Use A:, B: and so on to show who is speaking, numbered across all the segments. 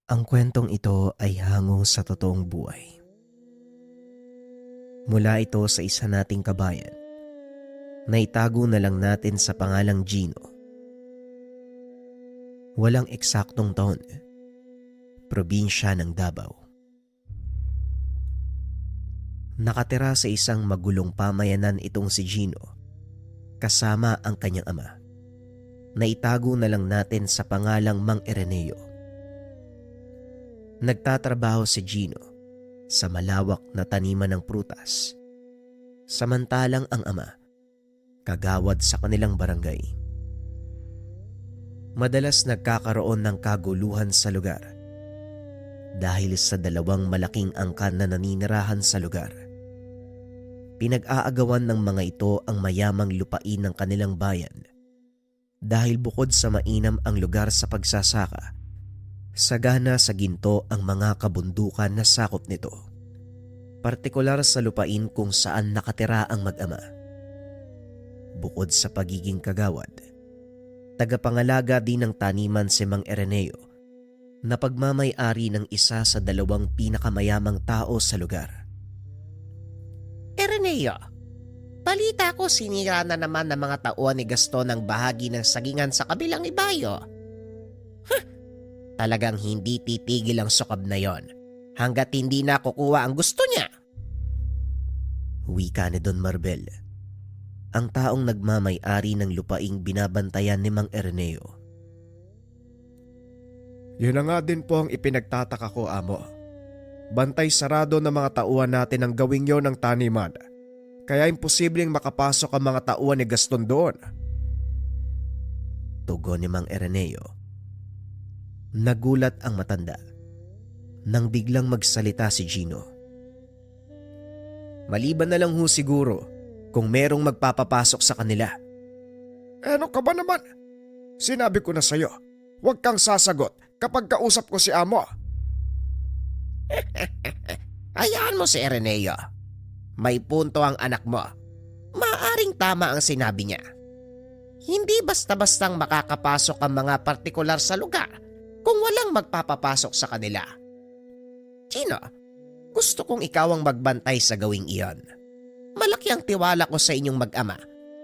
A: Ang kwentong ito ay hango sa totoong buhay. Mula ito sa isa nating kabayan na itago na lang natin sa pangalang Gino. Walang eksaktong taon, probinsya ng Davao. Nakatira sa isang magulong pamayanan itong si Gino kasama ang kanyang ama na itago na lang natin sa pangalang Mang Ireneo. Nagtatrabaho si Gino sa malawak na taniman ng prutas, samantalang ang ama kagawad sa kanilang barangay. Madalas nagkakaroon ng kaguluhan sa lugar dahil sa dalawang malaking angkan na naninirahan sa lugar. Pinag-aagawan ng mga ito ang mayamang lupain ng kanilang bayan dahil bukod sa mainam ang lugar sa pagsasaka, sagana sa ginto ang mga kabundukan na sakop nito, partikular sa lupain kung saan nakatira ang mag-ama. Bukod sa pagiging kagawad, tagapangalaga din ng taniman si Mang Ireneo na pagmamay-ari ng isa sa dalawang pinakamayamang tao sa lugar.
B: Ireneo, balita ko sinira na naman ng mga tauhan ni Gaston ang bahagi ng sagingan sa kabilang ibayo. Talagang hindi titigil ang sukab na yon hanggat hindi na kukuha ang gusto niya.
A: Wika ni Don Marbel, ang taong nagmamay-ari ng lupaing binabantayan ni Mang Ireneo.
C: Yun na nga din po ang ipinagtataka ko, amo. Bantay sarado ng mga tauhan natin ang gawing yon ng taniman. Kaya imposibleng makapasok ang mga tauhan ni Gaston doon.
A: Tugon ni Mang Ireneo. Nagulat ang matanda nang biglang magsalita si Gino. Maliban na lang ho siguro kung merong magpapapasok sa kanila.
C: Ano ka ba naman? Sinabi ko na sa'yo, huwag kang sasagot kapag kausap ko si amo.
B: Hayaan mo si Ireneo. May punto ang anak mo. Maaring tama ang sinabi niya. Hindi basta-bastang makakapasok ang mga partikular sa lugar kung walang magpapapasok sa kanila. Gino, gusto kong ikaw ang magbantay sa gawing iyon. Malaki ang tiwala ko sa inyong mag-ama.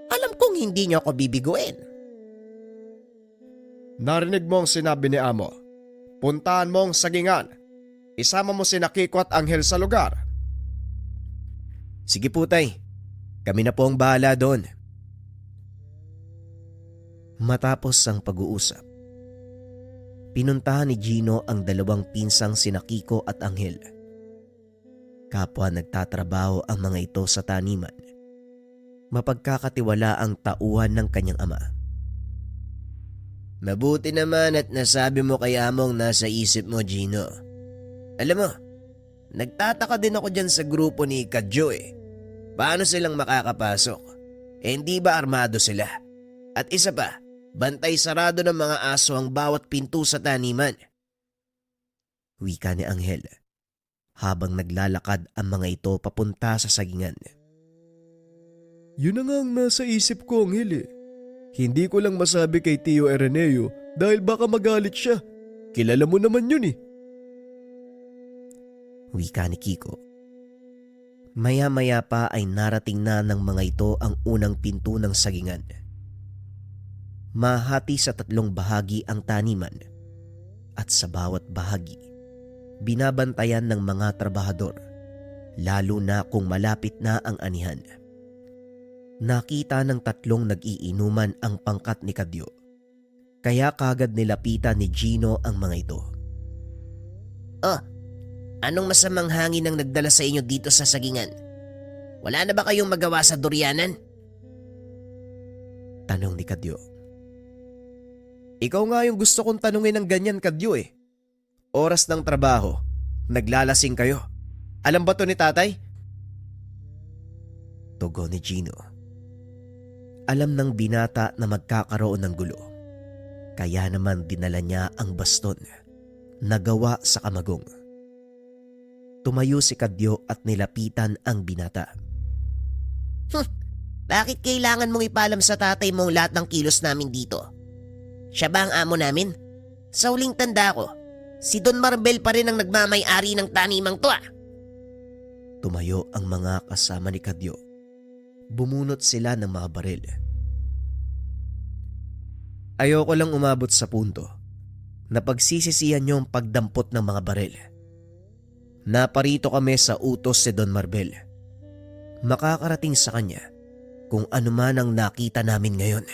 B: Alam kong hindi niyo ako bibiguin.
C: Narinig mo ang sinabi ni amo. Puntahan mo ang sagingan. Isama mo si Kiko at Anghel sa lugar.
A: Sige po tay, kami na po ang bahala doon. Matapos ang pag-uusap, pinuntahan ni Gino ang dalawang pinsang sina Kiko at Anghel. Kapwa nagtatrabaho ang mga ito sa taniman. Mapagkakatiwala ang tauhan ng kanyang ama.
B: Mabuti naman at nasabi mo kay among nasa isip mo, Gino. Alam mo, nagtataka din ako dyan sa grupo ni Kadjo eh. Paano silang makakapasok? Hindi ba armado sila? At isa pa, bantay sarado ng mga aso ang bawat pinto sa taniman.
A: Wika ni Anghel habang naglalakad ang mga ito papunta sa sagingan.
C: Yun na nga ang nasa isip ko, Anghel eh. Hindi ko lang masabi kay Tio Ireneo dahil baka magalit siya. Kilala mo naman yun eh.
A: Wika ni Kiko. Maya-maya pa ay narating na ng mga ito ang unang pinto ng sagingan. Mahati sa 3 bahagi ang taniman at sa bawat bahagi, binabantayan ng mga trabahador, lalo na kung malapit na ang anihan. Nakita ng 3 nag-iinuman ang pangkat ni Kadyo, kaya kagad nilapitan ni Gino ang mga ito.
B: Oh, anong masamang hangin ang nagdala sa inyo dito sa sagingan? Wala na ba kayong magawa sa duryanan?
A: Tanong ni Kadyo.
C: Ikaw nga yung gusto kong tanungin ng ganyan, Kadyo eh. Oras ng trabaho, naglalasing kayo. Alam ba to ni tatay?
A: Tugon ni Gino. Alam ng binata na magkakaroon ng gulo. Kaya naman dinala niya ang baston na gawa sa kamagong. Tumayo si Kadyo at nilapitan ang binata.
B: Bakit kailangan mong ipalam sa tatay mo lahat ng kilos namin dito? Siya ba ang amo namin? Sa huling tanda ko, Si Don Marbel pa rin ang nagmamay-ari ng tanimang to ah.
A: Tumayo ang mga kasama ni Kadyo. Bumunot sila ng mga baril. Ayoko lang umabot sa punto na pagsisisihan niyo ang pagdampot ng mga baril. Naparito kami sa utos si Don Marbel. Makakarating sa kanya kung ano man ang nakita namin ngayon.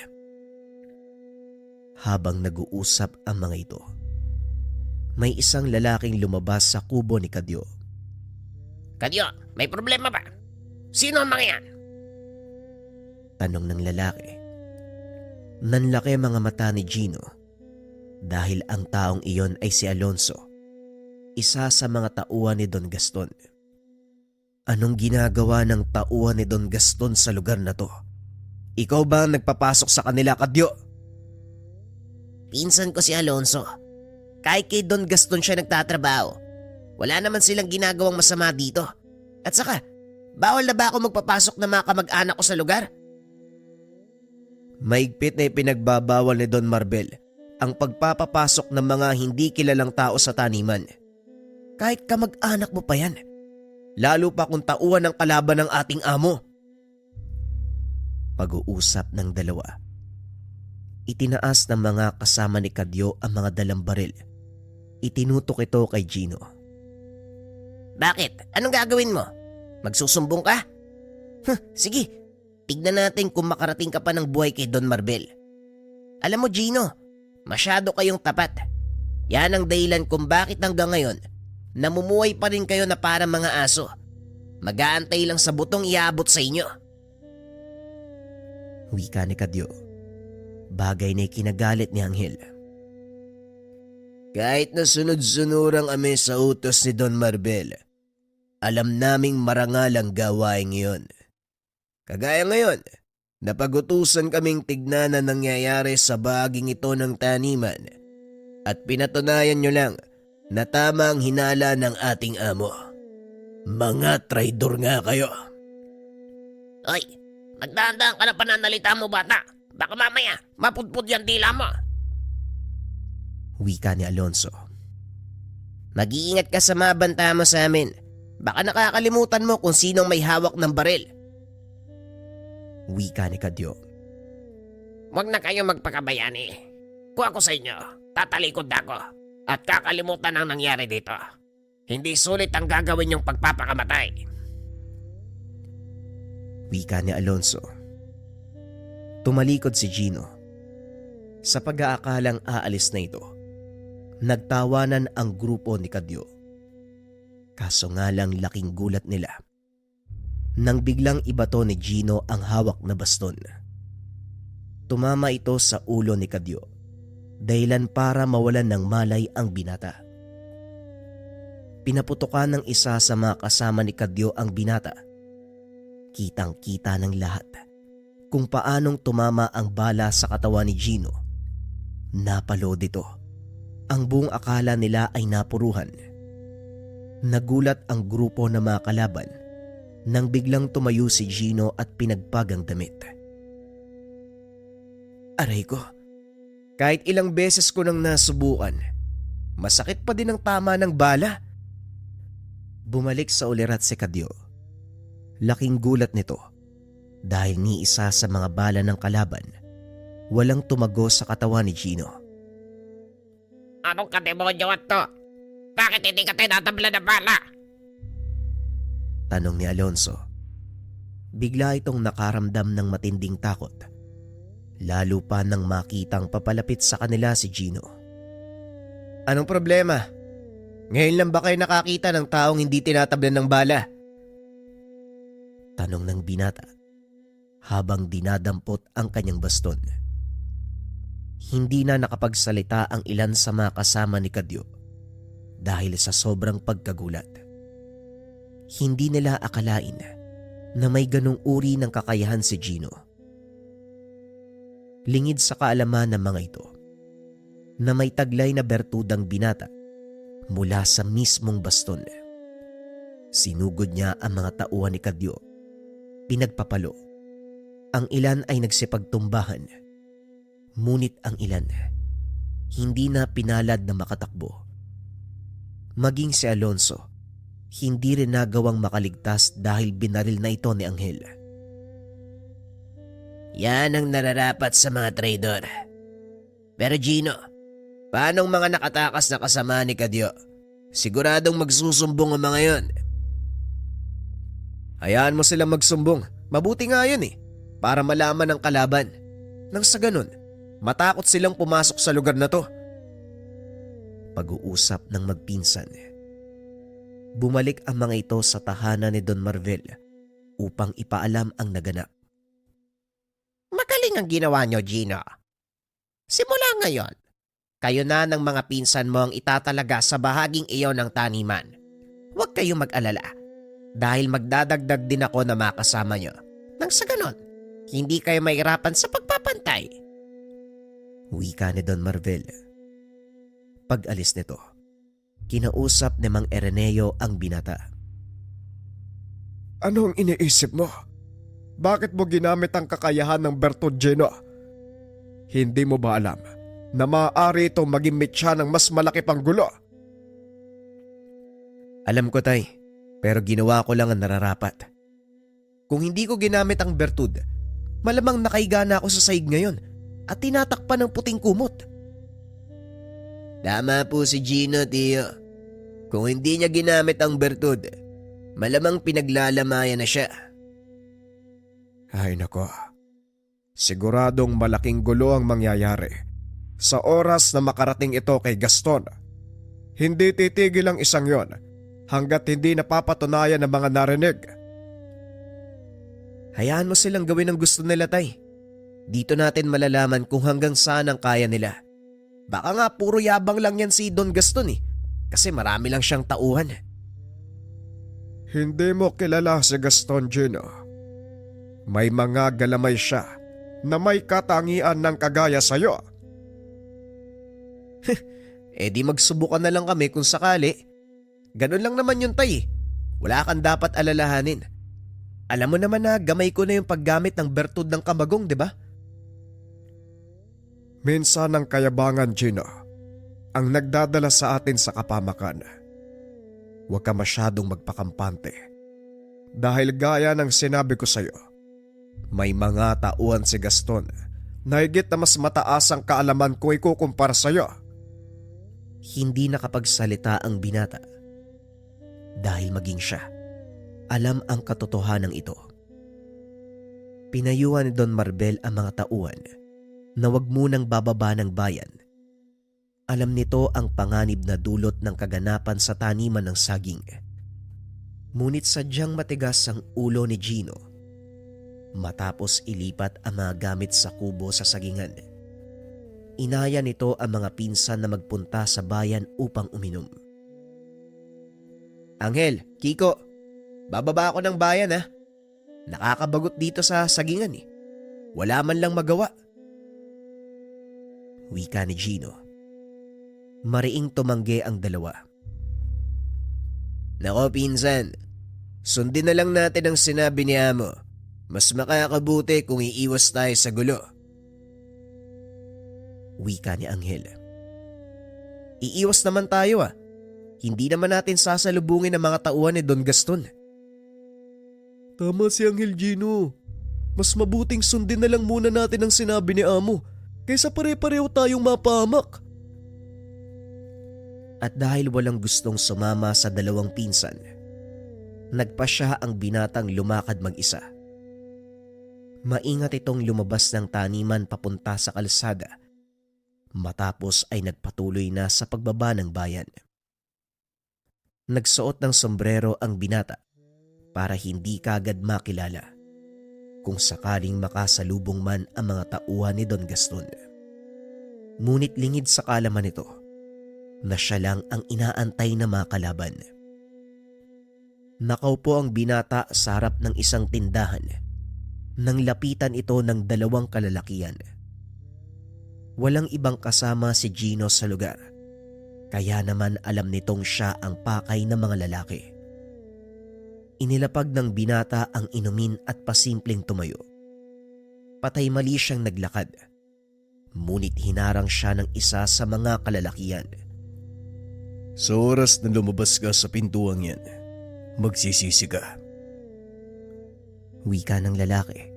A: Habang nag-uusap ang mga ito, may isang lalaking lumabas sa kubo ni Kadyo.
B: Kadyo, may problema ba? Sino ang mga yan?
A: Tanong ng lalaki. Nanlaki mga mata ni Gino dahil ang taong iyon ay si Alonso, isa sa mga tauhan ni Don Gaston. Anong ginagawa ng tauhan ni Don Gaston sa lugar na to? Ikaw ba ang nagpapasok sa kanila, Kadyo?
B: Pinsan ko si Alonso. Kahit kay Don Gaston siya nagtatrabaho. Wala naman silang ginagawang masama dito. At saka, bawal na ba ako magpapasok ng mga kamag-anak ko sa lugar?
A: Maigpit na ipinagbabawal ni Don Marbel ang pagpapapasok ng mga hindi kilalang tao sa taniman. Kahit kamag-anak mo pa yan. Lalo pa kung tauhan ng kalaban ng ating amo. Pag-uusap ng dalawa. Itinaas ng mga kasama ni Kadyo ang mga dalang baril. Itinutok ito kay Gino.
B: Bakit? Anong gagawin mo? Magsusumbong ka? Sige, tignan natin kung makarating ka pa ng buhay kay Don Marbel. Alam mo Gino, masyado kayong tapat. Yan ang dahilan kung bakit hanggang ngayon namumuhay pa rin kayo na parang mga aso. Mag-aantay lang sa butong iabot sa inyo.
A: Wika ni Kadyo. Bagay na ikinagalit ni Anghel.
B: Kahit na sunod-sunurang kami sa utos ni Don Marbel, alam naming marangal ang gawain ngayon. Kagaya ngayon, napagutusan kaming tignan na nangyayari sa bahaging ito ng taniman at pinatunayan nyo lang na tama ang hinala ng ating amo. Mga traidor nga kayo. Oy, magdahan-dahan ka na pananalita mo bata. Baka mamaya, mapudpud yan dila mo.
A: Wika ni Alonso.
B: Mag-iingat ka sa mga banta mo sa amin. Baka nakakalimutan mo kung sinong may hawak ng baril.
A: Wika ni Kadyo.
B: Huwag na kayo magpakabayani. Kung ako sa inyo, tatalikod ako at kakalimutan ang nangyari dito. Hindi sulit ang gagawin yung pagpapakamatay.
A: Wika ni Alonso. Tumalikod si Gino. Sa pag-aakalang aalis na ito, nagtawanan ang grupo ni Kadyo. Kaso nga lang laking gulat nila nang biglang ibato ni Gino ang hawak na baston. Tumama ito sa ulo ni Kadyo, dahilan para mawalan ng malay ang binata. Pinaputukan ng isa sa mga kasama ni Kadyo ang binata. Kitang-kita ng lahat kung paanong tumama ang bala sa katawan ni Gino. Napalo dito. Ang buong akala nila ay napuruhan. Nagulat ang grupo ng mga kalaban nang biglang tumayo si Gino at pinagpag ang damit. Aray ko, kahit ilang beses ko nang nasubukan, masakit pa din ang tama ng bala. Bumalik sa ulirat si Kadyo. Laking gulat nito dahil ni isa sa mga bala ng kalaban walang tumago sa katawan ni Gino.
B: Anong kademonyo at to? Bakit hindi ka tinatabla ng bala?
A: Tanong ni Alonso. Bigla itong nakaramdam ng matinding takot. Lalo pa nang makitang papalapit sa kanila si Gino. Anong problema? Ngayon lang ba kayo nakakita ng taong hindi tinatablan ng bala? Tanong ng binata habang dinadampot ang kanyang baston. Hindi na nakapagsalita ang ilan sa mga kasama ni Kadyo dahil sa sobrang pagkagulat. Hindi nila akalain na may ganong uri ng kakayahan si Gino. Lingid sa kaalaman ng mga ito na may taglay na bertudang binata mula sa mismong baston. Sinugod niya ang mga tauhan ni Kadyo. Pinagpapalo. Ang ilan ay nagsipagtumbahan. Ngunit ang ilan hindi na pinalad na makatakbo Maging si Alonso, hindi rin nagawang makaligtas dahil binaril na ito ni Anghel.
B: Yan ang nararapat sa mga traidor. Pero Gino, paanong mga nakatakas na kasama ni Kadyo? Siguradong magsusumbong ang mga yon.
C: Hayaan mo silang magsumbong. Mabuti nga yun para malaman ng kalaban. Nang sa ganun, matakot silang pumasok sa lugar na to.
A: Pag-uusap ng magpinsan. Bumalik ang mga ito sa tahanan ni Don Marvel upang ipaalam ang naganap.
B: Magaling ang ginawa nyo, Gino. Simula ngayon, kayo na ng mga pinsan mo ang itatalaga sa bahaging iyon ng taniman. Huwag kayong mag-alala dahil magdadagdag din ako na makasama nyo. Nang sa ganon, hindi kayo mahirapan sa pagpapantay.
A: Wika ni Don Marvel. Pag-alis nito, kinausap ni Mang Ereneo ang binata.
C: Ano ang iniisip mo? Bakit mo ginamit ang kakayahan ng Bertud, Gino? Hindi mo ba alam na maaari itong maging mitya ng mas malaki pang gulo?
A: Alam ko, tay, pero ginawa ko lang ang nararapat. Kung hindi ko ginamit ang Bertud, malamang nakaiga na ako sa saig ngayon at tinatakpan ng puting kumot.
B: Tama po si Gino, Tio. Kung hindi niya ginamit ang Bertud, malamang pinaglalamayan na siya.
C: Ay nako, siguradong malaking gulo ang mangyayari sa oras na makarating ito kay Gaston. Hindi titigil ang isang yon hanggat hindi napapatunayan ng mga narinig.
A: Hayaan mo silang gawin ang gusto nila, tay. Dito natin malalaman kung hanggang saan ang kaya nila. Baka nga puro yabang lang yan si Don Gaston kasi marami lang siyang tauhan.
C: Hindi mo kilala si Gaston, Gino. May mga galamay siya na may katangian ng kagaya sa'yo.
A: Di magsubukan na lang kami kung sakali. Ganun lang naman yun, tay. Wala kang dapat alalahanin. Alam mo naman na gamay ko na yung paggamit ng Bertud ng Kamagong, di ba?
C: Minsan ang kayabangan, Gino, ang nagdadala sa atin sa kapamakan. Huwag ka masyadong magpakampante. Dahil gaya ng sinabi ko sa'yo, may mga tauhan si Gaston na higit na mas mataas ang kaalaman ko ikukumpara sa'yo.
A: Hindi nakapagsalita ang binata dahil maging siya alam ang katotohanan ito. Pinayuhan ni Don Marbel ang mga tauhan na wag munang bababa ng bayan. Alam nito ang panganib na dulot ng kaganapan sa taniman ng saging. Ngunit sadyang matigas ang ulo ni Gino matapos ilipat ang mga gamit sa kubo sa sagingan. Inaya nito ang mga pinsan na magpunta sa bayan upang uminom. Anghel, Kiko, bababa ako ng bayan ha. Nakakabagot dito sa sagingan Wala man lang magawa. Wika ni Gino. Mariing tumanggi ang dalawa.
B: Nako pinsan, sundin na lang natin ang sinabi ni Amo. Mas makakabuti kung iiwas tayo sa gulo.
A: Wika ni Anghel. Iiwas naman tayo Hindi naman natin sasalubungin ang mga tauhan ni Don Gaston.
C: Tama si Anghel, Gino. Mas mabuting sundin na lang muna natin ang sinabi ni Amo kaysa pare-pareho tayong mapahamak.
A: At dahil walang gustong sumama sa dalawang pinsan, nagpasya ang binatang lumakad mag-isa. Maingat itong lumabas ng taniman papunta sa kalsada matapos ay nagpatuloy na sa pagbaba ng bayan. Nagsuot ng sombrero ang binata para hindi kagad makilala kung sakaling makasalubong man ang mga tauhan ni Don Gaston. Ngunit lingid sa kalaman nito na siya lang ang inaantay na makalaban. Nakaupo ang binata sa harap ng isang tindahan nang lapitan ito ng dalawang kalalakian. Walang ibang kasama si Gino sa lugar, kaya naman alam nitong siya ang pakay ng mga lalaki. Inilapag ng binata ang inumin at pasimpleng tumayo. Patay mali siyang naglakad, ngunit hinarang siya ng isa sa mga kalalakian.
C: Sa oras na lumabas ka sa pintuang yan, magsisisi ka.
A: Wika ng lalaki.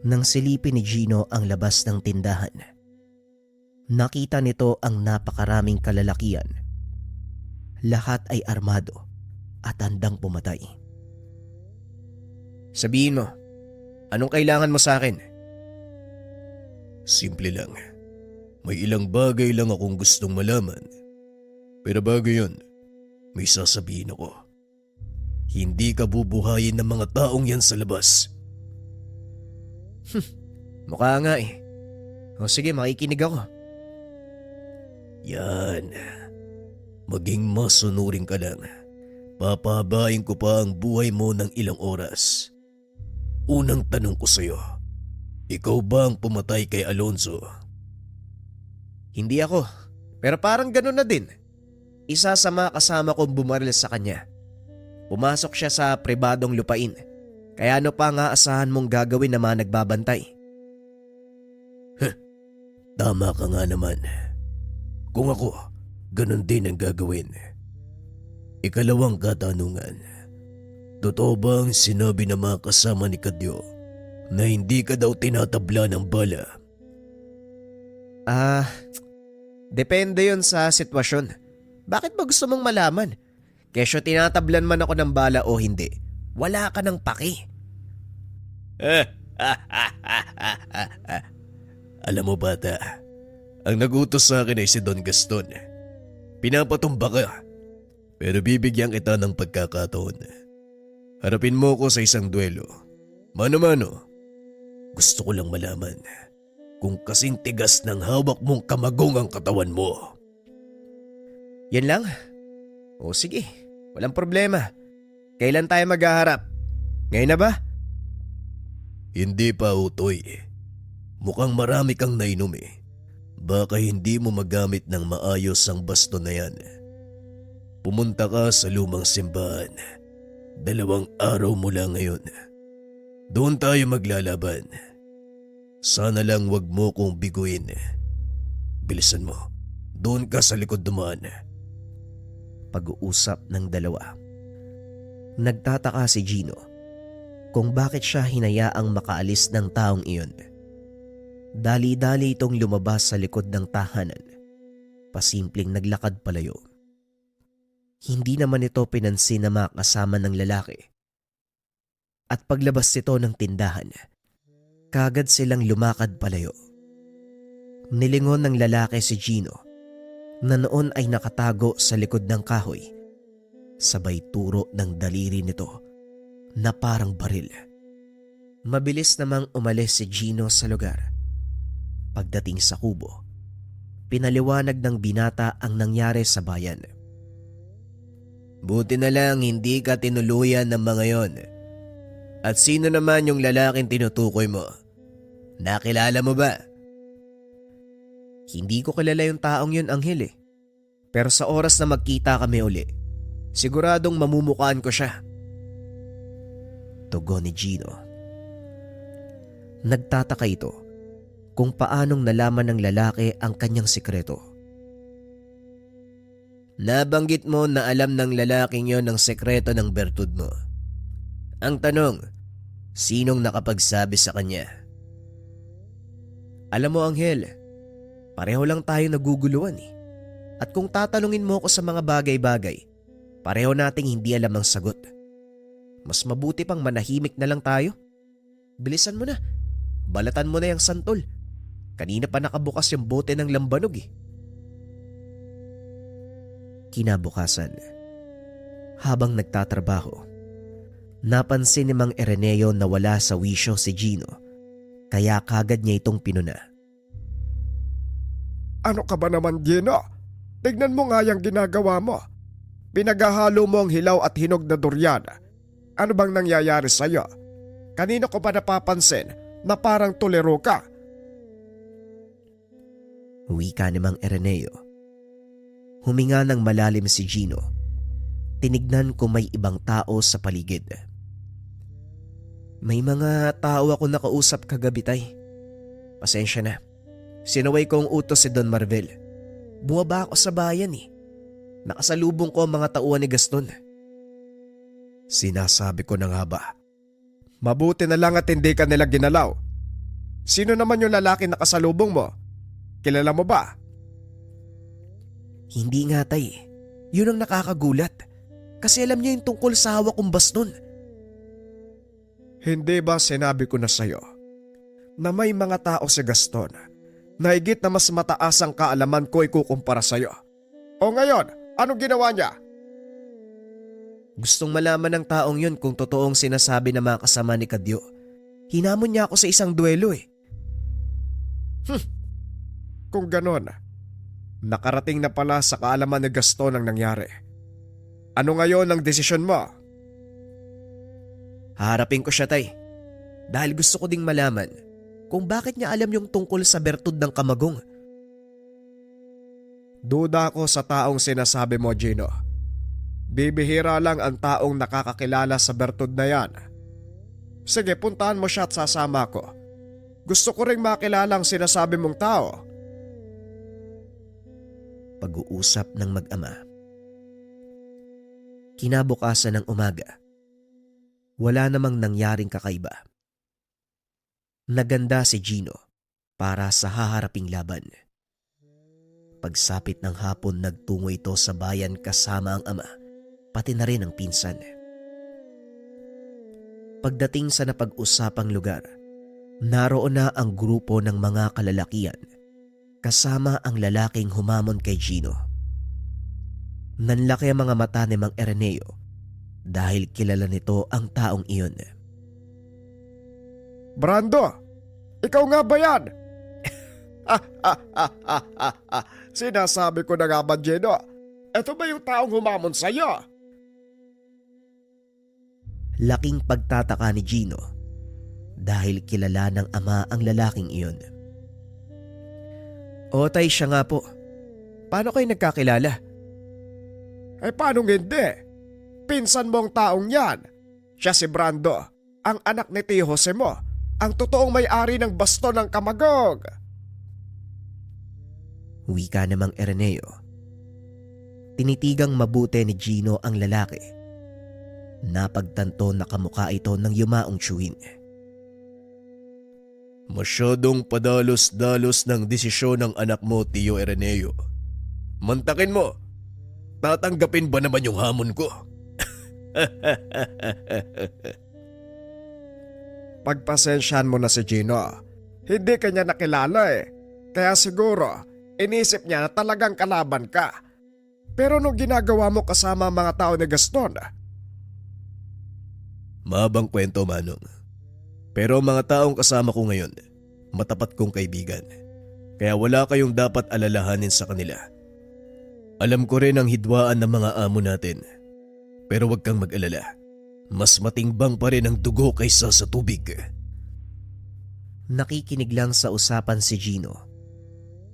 A: Nang silipin ni Gino ang labas ng tindahan, nakita nito ang napakaraming kalalakian. Lahat ay armado at handang pumatay.
B: Sabihin mo, anong kailangan mo sa akin?
C: Simple lang. May ilang bagay lang akong gustong malaman. Pero bago yun, may sasabihin ako. Hindi ka bubuhayin ng mga taong yan sa labas.
B: Mukha nga eh. O sige, makikinig ako.
C: Yan. Maging masunurin ka lang. Papahabain ko pa ang buhay mo ng ilang oras. Unang tanong ko sa'yo, ikaw ba ang pumatay kay Alonzo?
B: Hindi ako, pero parang ganun na din. Isa sa mga kasama kong bumaril sa kanya. Pumasok siya sa pribadong lupain. Kaya ano pa nga asahan mong gagawin na mga nagbabantay?
C: Tama ka nga naman. Kung ako, ganun din ang gagawin. Ikalawang katanungan. Totoo ba ang sinabi ng mga kasama ni Kadyo na hindi ka daw tinatabla ng bala?
B: Depende yon sa sitwasyon. Bakit ba gusto mong malaman? Kesyo tinatablan man ako ng bala o hindi, wala ka ng paki.
C: Alam mo bata, ang nagutos sa akin ay si Don Gaston. Pinapatumba ka, pero bibigyan kita ng pagkakataon. Harapin mo ko sa isang duelo. Mano-mano. Gusto ko lang malaman kung kasing tigas ng hawak mong kamagong ang katawan mo.
B: Yan lang? O sige, walang problema. Kailan tayo maghaharap? Ngayon na ba?
C: Hindi pa, Utoy. Mukhang marami kang nainom eh. Baka hindi mo magamit ng maayos ang baston na yan. Pumunta ka sa lumang simbahan. 2 araw mula ngayon. Doon tayo maglalaban. Sana lang wag mo kong biguin. Bilisan mo. Doon ka sa likod dumaan.
A: Pag-uusap ng dalawa. Nagtataka si Gino kung bakit siya hinayaang makaalis ng taong iyon. Dali-dali itong lumabas sa likod ng tahanan. Pasimpleng naglakad palayo. Hindi naman ito pinansin na mga kasama ng lalaki. At paglabas nito ng tindahan, kagad silang lumakad palayo. Nilingon ng lalaki si Gino na noon ay nakatago sa likod ng kahoy. Sabay turo ng daliri nito na parang baril. Mabilis namang umalis si Gino sa lugar. Pagdating sa kubo, pinaliwanag ng binata ang nangyari sa bayan.
B: Buti na lang hindi ka tinuluyan ng mga yon. At sino naman yung lalaking tinutukoy mo? Nakilala mo ba? Hindi ko kilala yung taong yun, Anghel eh. Pero sa oras na magkita kami uli, siguradong mamumukaan ko siya.
A: Tugon ni Gino. Nagtataka ito kung paanong nalaman ng lalaki ang kanyang sikreto.
B: Nabanggit mo na alam ng lalaking yon ang sekreto ng bertud mo. Ang tanong, sinong nakapagsabi sa kanya? Alam mo, Anghel, pareho lang tayo naguguluhan eh. At kung tatanungin mo ko sa mga bagay-bagay, pareho nating hindi alam ang sagot. Mas mabuti pang manahimik na lang tayo. Bilisan mo na. Balatan mo na yung santol. Kanina pa nakabukas yung bote ng lambanog eh.
A: Kinabukasan, habang nagtatrabaho, napansin ni Mang Ireneo na wala sa wisyo si Gino, kaya kagad niya itong pinuna.
C: Ano ka ba naman, Gino? Tignan mo nga yung ginagawa mo. Pinaghahalo mo ang hilaw at hinog na durian. Ano bang nangyayari sa'yo? Kanino ko pa napapansin na parang tulero ka?
A: Wika ni Mang Ireneo. Huminga ng malalim si Gino. Tinignan kung may ibang tao sa paligid.
B: May mga tao ako nakausap kagabi, tay. Pasensya na. Sinaway kong utos si Don Marvel. Bumaba ako sa bayan eh.
A: Nakasalubong ko ang mga tauhan ni Gaston.
C: Sinasabi ko na nga ba? Mabuti na lang at hindi ka nila ginalaw. Sino naman yung lalaki na kasalubong mo? Kilala mo ba?
A: Hindi nga tay. Yun ang nakakagulat. Kasi alam niya yung tungkol sa hawak kong baston.
C: Hindi ba sinabi ko na sa'yo na may mga tao si Gaston na higit na mas mataas ang kaalaman ko ikukumpara sa'yo? O ngayon, anong ginawa niya?
A: Gustong malaman ng taong yun kung totoong sinasabi ng mga kasama ni Kadyo. Hinamon niya ako sa isang duelo eh.
C: Kung ganon, nakarating na pala sa kaalaman ni Gaston ang nangyari. Ano ngayon ang desisyon mo?
A: Haharapin ko siya tay. Dahil gusto ko ding malaman kung bakit niya alam yung tungkol sa bertud ng kamagong.
C: Duda ko sa taong sinasabi mo, Gino. Bibihira lang ang taong nakakakilala sa bertud na yan. Sige, puntahan mo siya at sasama ko. Gusto ko ring makilala ang sinasabi mong tao.
A: Pag-uusap ng mag-ama. Kinabukasan ng umaga. Wala namang nangyaring kakaiba. Naganda si Gino para sa haharaping laban. Pagsapit ng hapon nagtungo ito sa bayan kasama ang ama, pati na rin ang pinsan. Pagdating sa napag-usapang lugar, naroon na ang grupo ng mga kalalakian kasama ang lalaking humamon kay Gino. Nanlaki ang mga mata ni Mang Araneo dahil kilala nito ang taong iyon.
C: Brando, ikaw nga ba yan? Sinasabi ko na nga ba, Gino? Ito ba yung taong humamon sa'yo?
A: Laking pagtataka ni Gino dahil kilala ng ama ang lalaking iyon. O tay, siya nga po. Paano kayo nagkakilala?
C: Paano hindi? Pinsan mong taong yan. Siya si Brando, ang anak ni Tio Jose mo, ang totoong may-ari ng baston ng kamagog.
A: Wika namang Araneo. Tinitigang mabuti ni Gino ang lalaki. Napagtanto na kamukha ito ng yumaong tiyuhin.
C: Masyadong padalos-dalos ng desisyon ng anak mo, Tio Araneo. Mantakin mo, tatanggapin ba naman yung hamon ko? Pagpasensyahan mo na si Gino. Hindi kanya nakilala eh. Kaya siguro, inisip niya na talagang kalaban ka. Pero nung ginagawa mo kasama mga tao ni Gaston? Mabang kwento, Manong. Pero mga taong kasama ko ngayon, matapat kong kaibigan. Kaya wala kayong dapat alalahanin sa kanila. Alam ko rin ang hidwaan ng mga amo natin. Pero huwag kang mag-alala. Mas matimbang pa rin ang dugo kaysa sa tubig.
A: Nakikinig lang sa usapan si Gino.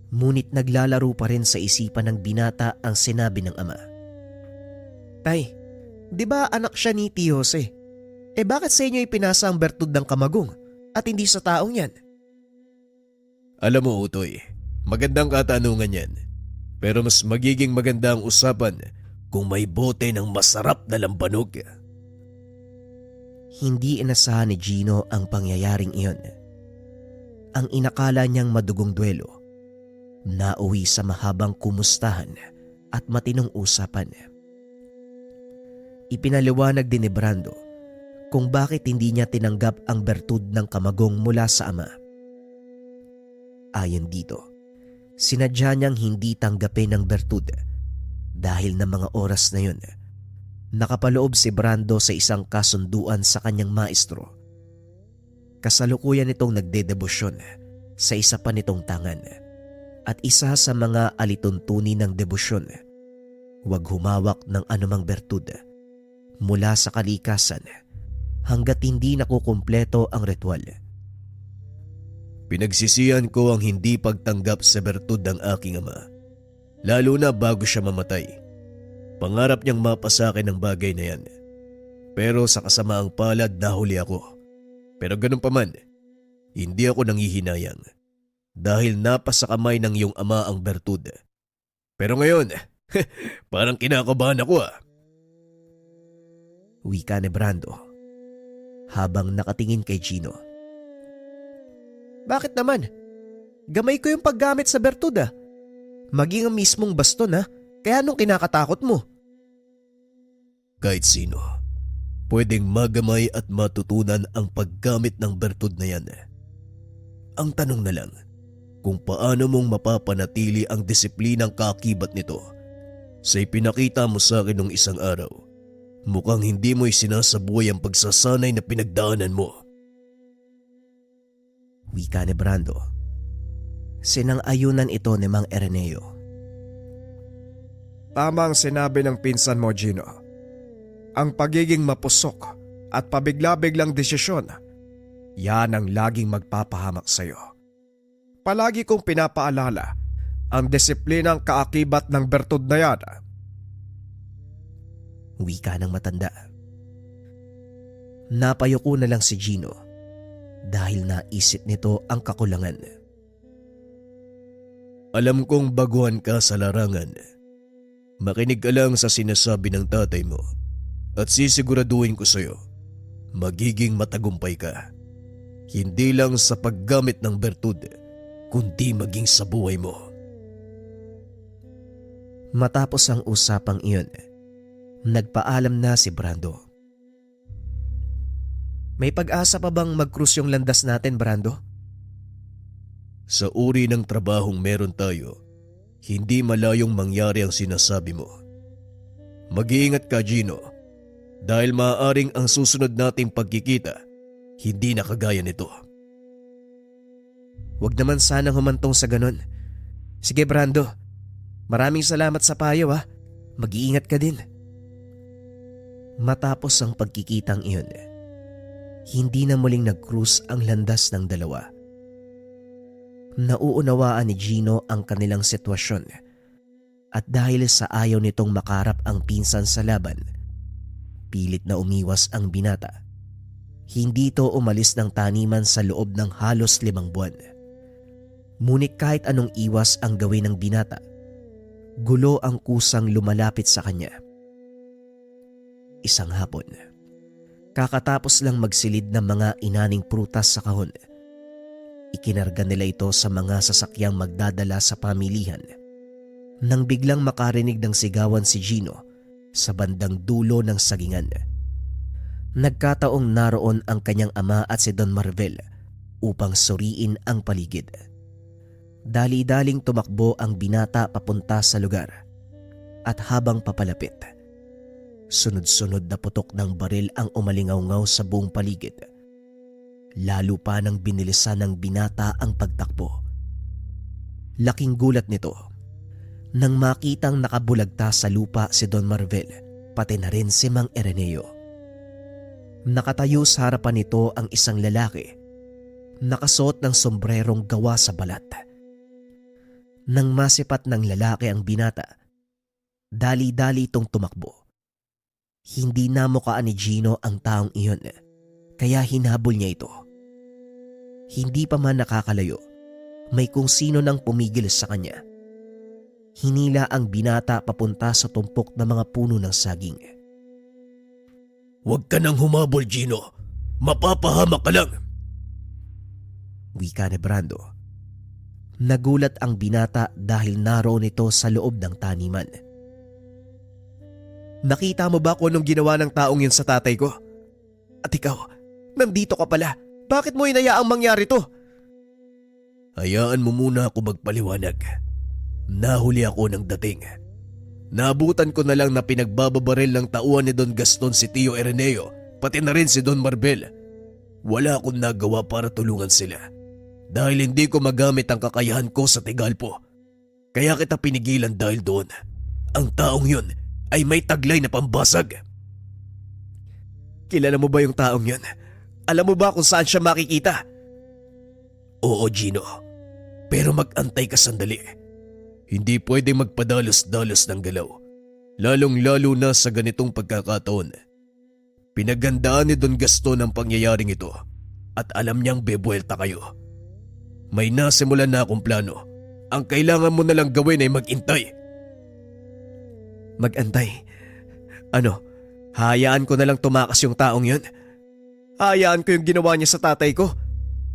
A: Ngunit naglalaro pa rin sa isipan ng binata ang sinabi ng ama. Tay, di ba anak siya ni Tio Jose? Bakit sa inyo ipinasa ang bertud ng kamagong at hindi sa taong yan?
C: Alam mo, Utoy, magandang katanungan yan. Pero mas magiging maganda ang usapan kung may bote ng masarap na lambanog.
A: Hindi inasahan ni Gino ang pangyayaring iyon. Ang inakala niyang madugong duelo, nauwi sa mahabang kumustahan at matinong usapan. Ipinaliwanag din ni Brando kung bakit hindi niya tinanggap ang bertud ng kamagong mula sa ama. Ayon dito, sinadya niyang hindi tanggapin ang bertud dahil ng mga oras na yun, nakapaloob si Brando sa isang kasunduan sa kanyang maestro. Kasalukuyan itong nagdedebosyon sa isa pa nitong tangan at isa sa mga alituntunin ng debosyon, huwag humawak ng anumang bertud mula sa kalikasan hanggat hindi nakukumpleto ang ritual.
C: Pinagsisihan ko ang hindi pagtanggap sa bertud ng aking ama, lalo na bago siya mamatay. Pangarap niyang mapasakin ang bagay na yan. Pero sa kasamaang palad nahuli ako. Pero ganun pa man, hindi ako nanghihinayang dahil napasakamay ng iyong ama ang bertud. Pero ngayon, Parang kinakabahan ako
A: Wika ni Brando habang nakatingin kay Gino. Bakit naman? Gamay ko yung paggamit sa bertud Maging ang mismong baston kaya anong kinakatakot mo?
C: Kahit sino, pwedeng magamay at matutunan ang paggamit ng bertud na yan. Ang tanong na lang, kung paano mong mapapanatili ang disiplinang kaakibat nito. Sa ipinakita mo sa akin nung isang araw, mukhang hindi mo isinasabuhay ang pagsasanay na pinagdaanan mo.
A: Wika ni Brando. Sinang-ayunan ito ni Mang Araneo.
C: Tama ang sinabi ng pinsan mo, Gino. Ang pagiging mapusok at pabigla-biglang desisyon, yan ang laging magpapahamak sa'yo. Palagi kong pinapaalala ang disiplinang kaakibat ng bertud na yan.
A: Wika ng matanda. Napayuko na lang si Gino dahil naisip nito ang kakulangan.
C: Alam kong baguhan ka sa larangan. Makinig ka lang sa sinasabi ng tatay mo at sisiguraduhin ko sa'yo, magiging matagumpay ka. Hindi lang sa paggamit ng bertud, kundi maging sa buhay mo.
A: Matapos ang usapang iyon, nagpaalam na si Brando. May pag-asa pa bang mag-cruise yung landas natin, Brando?
C: Sa uri ng trabahong meron tayo, hindi malayong mangyari ang sinasabi mo. Mag-iingat ka, Gino, dahil maaaring ang susunod nating pagkikita, hindi na kagaya nito.
A: Huwag naman sanang humantong sa ganon. Sige, Brando. Maraming salamat sa payo Mag-iingat ka din. Matapos ang pagkikitang iyon, hindi na muling nag-cruise ang landas ng dalawa. Nauunawaan ni Gino ang kanilang sitwasyon at dahil sa ayaw nitong makarap ang pinsan sa laban, pilit na umiwas ang binata. Hindi ito umalis ng taniman sa loob ng halos 5 buwan. Ngunit kahit anong iwas ang gawin ng binata, gulo ang kusang lumalapit sa kanya. Isang hapon, kakatapos lang magsilid ng mga inaning prutas sa kahon, ikinarga nila ito sa mga sasakyang magdadala sa pamilihan nang biglang makarinig ng sigawan si Gino sa bandang dulo ng sagingan. Nagkataong naroon ang kanyang ama at si Don Marvel upang suriin ang paligid. Dali-daling tumakbo ang binata papunta sa lugar at habang papalapit, sunod-sunod na putok ng baril ang umalingaw-ngaw sa buong paligid. Lalo pa nang binilisan ng binata ang pagtakbo. Laking gulat nito nang makitang nakabulagta sa lupa si Don Marvel, pati na rin si Mang Araneo. Nakatayo sa harapan nito ang isang lalaki, nakasuot ng sombrerong gawa sa balat. Nang masipat ng lalaki ang binata, dali-dali itong tumakbo. Hindi namukaan ni Gino ang taong iyon, kaya hinabol niya ito. Hindi pa man nakakalayo, may kung sino nang pumigil sa kanya. Hinila ang binata papunta sa tumpok ng mga puno ng saging.
C: Huwag ka nang humabol, Gino. Mapapahamak ka lang.
A: Wika ni Brando. Nagulat ang binata dahil naroon ito sa loob ng taniman. Nakita mo ba kung anong ginawa ng taong yun sa tatay ko? At ikaw, nandito ka pala. Bakit mo hinayaang mangyari to?
C: Hayaan mo muna ako magpaliwanag. Nahuli ako ng dating. Naabutan ko na lang na pinagbababaril ng tauhan ni Don Gaston si Tio Araneo, pati na rin si Don Marvel. Wala akong nagawa para tulungan sila. Dahil hindi ko magamit ang kakayahan ko sa Tegalpo. Kaya kita pinigilan dahil doon. Ang taong yun ay may taglay na pambasag.
A: Kilala mo ba yung taong yun? Alam mo ba kung saan siya makikita?
C: Oo, Gino. Pero mag-antay ka sandali. Hindi pwedeng magpadalos-dalos ng galaw. Lalong-lalo na sa ganitong pagkakataon. Pinagandaan ni Don Gaston ang pangyayaring ito at alam niyang bebuelta kayo. May nasimulan na akong plano. Ang kailangan mo na lang gawin ay mag-intay. Magantay. Ano, hayaan ko na lang tumakas yung taong yun? Hayaan ko yung ginawa niya sa tatay ko?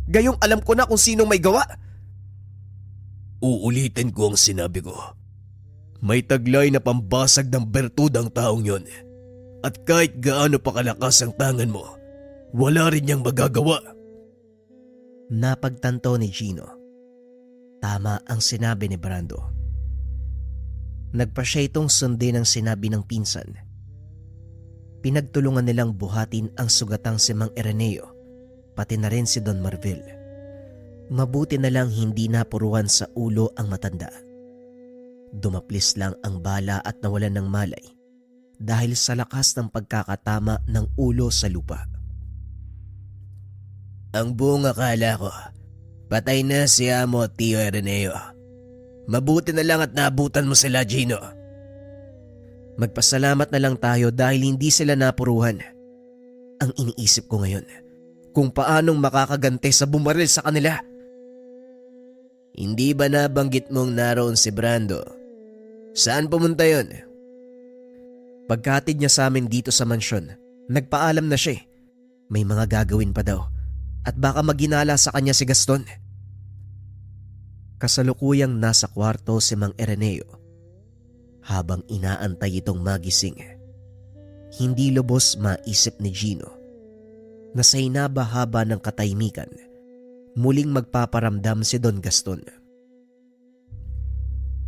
C: Gayong alam ko na kung sinong may gawa. Uulitin ko ang sinabi ko. May taglay na pambasag ng bertud ang taong yon. At kahit gaano pa kalakas ang tangan mo, wala rin niyang magagawa.
A: Napagtanto ni Gino. Tama ang sinabi ni Brando. Nagpa siya itong sundin ang sinabi ng pinsan. Pinagtulungan nilang buhatin ang sugatang si Mang Ireneo, pati na rin si Don Marvel. Mabuti na lang hindi napuruhan sa ulo ang matanda. Dumaplis lang ang bala at nawalan ng malay dahil sa lakas ng pagkakatama ng ulo sa lupa.
B: Ang buong akala ko, patay na si Amo at Tio Ireneo. Mabuti na lang at naabutan mo sila, Gino.
A: Magpasalamat na lang tayo dahil hindi sila napuruhan. Ang iniisip ko ngayon, kung paanong makakaganti sa bumaril sa kanila.
B: Hindi ba nabanggit mong naroon si Brando? Saan pumunta yon?
A: Pagkatid niya sa amin dito sa mansyon, nagpaalam na siya. May mga gagawin pa daw at baka maghinala sa kanya si Gaston. Kasalukuyang nasa kwarto si Mang Ireneo. Habang inaantay itong magising, hindi lubos maisip ni Gino na sa hinaba-haba ng katahimikan, muling magpaparamdam si Don Gaston.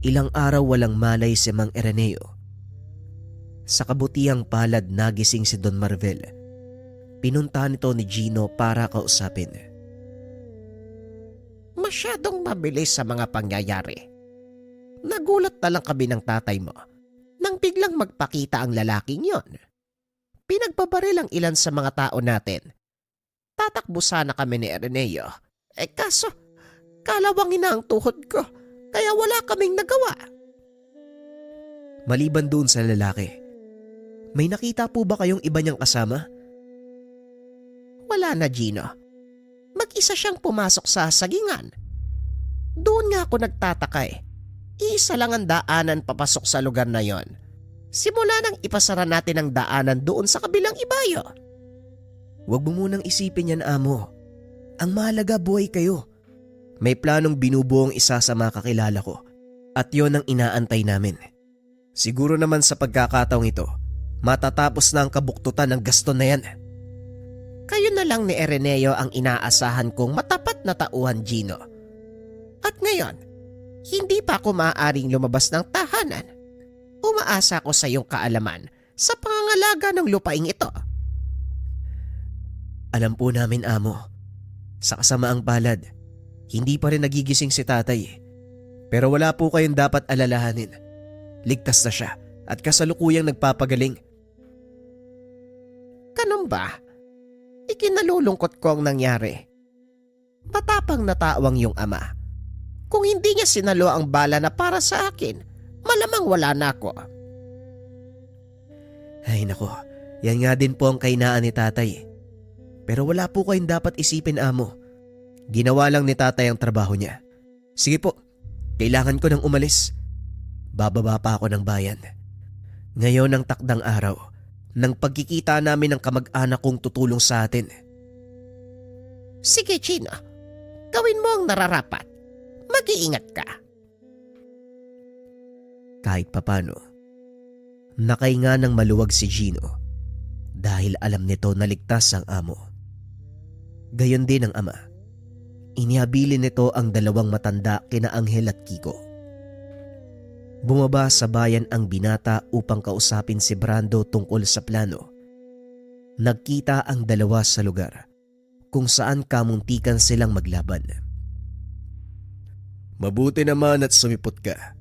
A: Ilang araw walang malay si Mang Ireneo. Sa kabutihang palad nagising si Don Marvel. Pinuntahan ito ni Gino para kausapin.
B: Masyadong mabilis sa mga pangyayari. Nagulat na lang kami ng tatay mo nang biglang magpakita ang lalaking yon. Pinagbabaril ang ilan sa mga tao natin. Tatakbo sana kami ni Ireneo. Kaso, kalawangin na ang tuhod ko kaya wala kaming nagawa.
A: Maliban doon sa lalaki, may nakita po ba kayong iba niyang kasama?
B: Wala na, Gino. Mag-isa siyang pumasok sa sagingan. Doon nga ako nagtataka eh. Isa lang ang daanan papasok sa lugar na yon. Simula nang ipasara natin ang daanan doon sa kabilang ibayo.
A: Huwag mo munang isipin yan, Amo. Ang mahalaga buhay kayo. May planong binubuo ang isa sa mga kakilala ko at yon ang inaantay namin. Siguro naman sa pagkakataong ito, matatapos na ang kabuktutan ng Gaston na yan.
B: Kayo na lang ni Ireneo ang inaasahan kong matapat na tauhan, Gino. At ngayon, hindi pa ako maaaring lumabas ng tahanan. Umaasa ko sa iyong kaalaman sa pangangalaga ng lupaing ito.
A: Alam po namin, Amo. Sa kasamaang palad, hindi pa rin nagigising si tatay. Pero wala po kayong dapat alalahanin. Ligtas na siya at kasalukuyang nagpapagaling.
B: Ganun ba? Ikinalulungkot ko ang nangyari. Matapang na tao ang iyong ama. Kung hindi niya sinalo ang bala na para sa akin, malamang wala na ako.
A: Ay nako, yan nga din po ang kainaan ni tatay. Pero wala po kayong dapat isipin, Amo. Ginawa lang ni tatay ang trabaho niya. Sige po, kailangan ko nang umalis. Bababa pa ako ng bayan. Ngayon ang takdang araw ng pagkikita namin ng kamag-anak kong tutulong sa atin.
B: Sige, Gino. Gawin mo ang nararapat. Mag-iingat ka.
A: Kahit papano, nakahinga ng maluwag si Gino dahil alam nito na ligtas ang amo. Gayon din ang ama. Inihabilin nito ang dalawang matanda kina Angel at Kiko. Bumaba sa bayan ang binata upang kausapin si Brando tungkol sa plano. Nagkita ang dalawa sa lugar kung saan kamuntikan silang maglaban.
C: Mabuti naman at sumipot ka.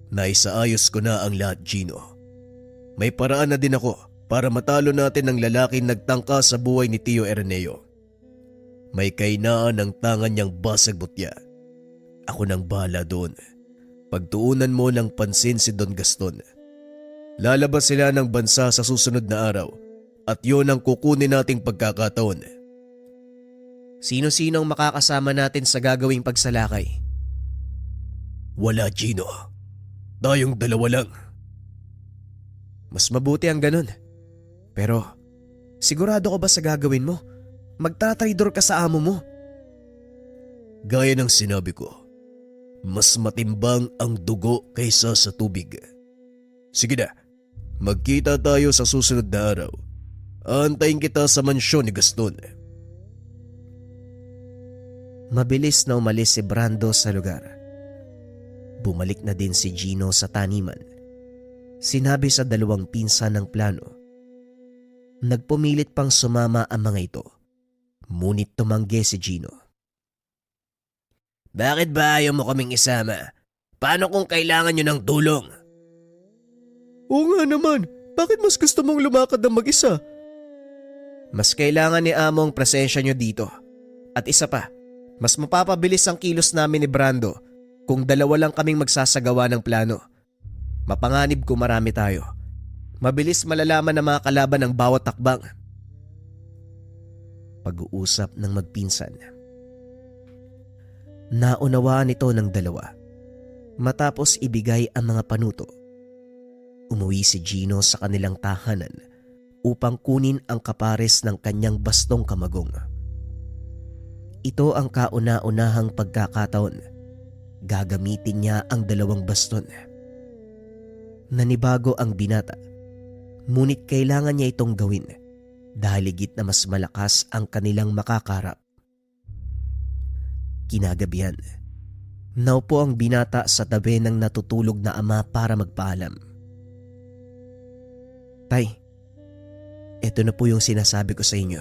C: Naisaayos ko na ang lahat, Gino. May paraan na din ako para matalo natin ang lalaking nagtangka sa buhay ni Tio Ireneo. May kainaan ng tangan niyang basag butya. Ako nang bahala doon. Pagtuunan mo ng pansin si Don Gaston. Lalabas sila ng bansa sa susunod na araw at yon ang kukunin nating pagkakataon.
A: Sino-sino ang makakasama natin sa gagawing pagsalakay?
C: Wala, Gino. Tayong dalawa lang.
A: Mas mabuti ang ganun. Pero sigurado ka ba sa gagawin mo? Magtatraidor ka sa amo mo.
C: Gaya ng sinabi ko, mas matimbang ang dugo kaysa sa tubig. Sige na, magkita tayo sa susunod na araw. Aantayin kita sa mansyon ni Gaston.
A: Mabilis na umalis si Brando sa lugar. Bumalik na din si Gino sa taniman. Sinabi sa dalawang pinsan ng plano. Nagpumilit pang sumama ang mga ito. Ngunit tumanggi si Gino.
B: Bakit ba ayaw mo kaming isama? Paano kung kailangan nyo ng tulong?
C: Oo nga naman, bakit mas gusto mong lumakad ng mag-isa?
A: Mas kailangan ni Amo ang presensya nyo dito. At isa pa, mas mapapabilis ang kilos namin ni Brando kung dalawa lang kaming magsasagawa ng plano. Mapanganib kung marami tayo. Mabilis malalaman ng mga kalaban ang bawat takbang. Pag-uusap ng magpinsan. Naunawaan ito ng dalawa. Matapos ibigay ang mga panuto, umuwi si Gino sa kanilang tahanan upang kunin ang kapares ng kanyang bastong kamagong. Ito ang kauna-unahang pagkakataon. Gagamitin niya ang dalawang baston. Nanibago ang binata, ngunit kailangan niya itong gawin dahil higit na mas malakas ang kanilang makakarap. Kinagabihan, naupo ang binata sa tabi ng natutulog na ama para magpaalam. Tay, ito na po yung sinasabi ko sa inyo.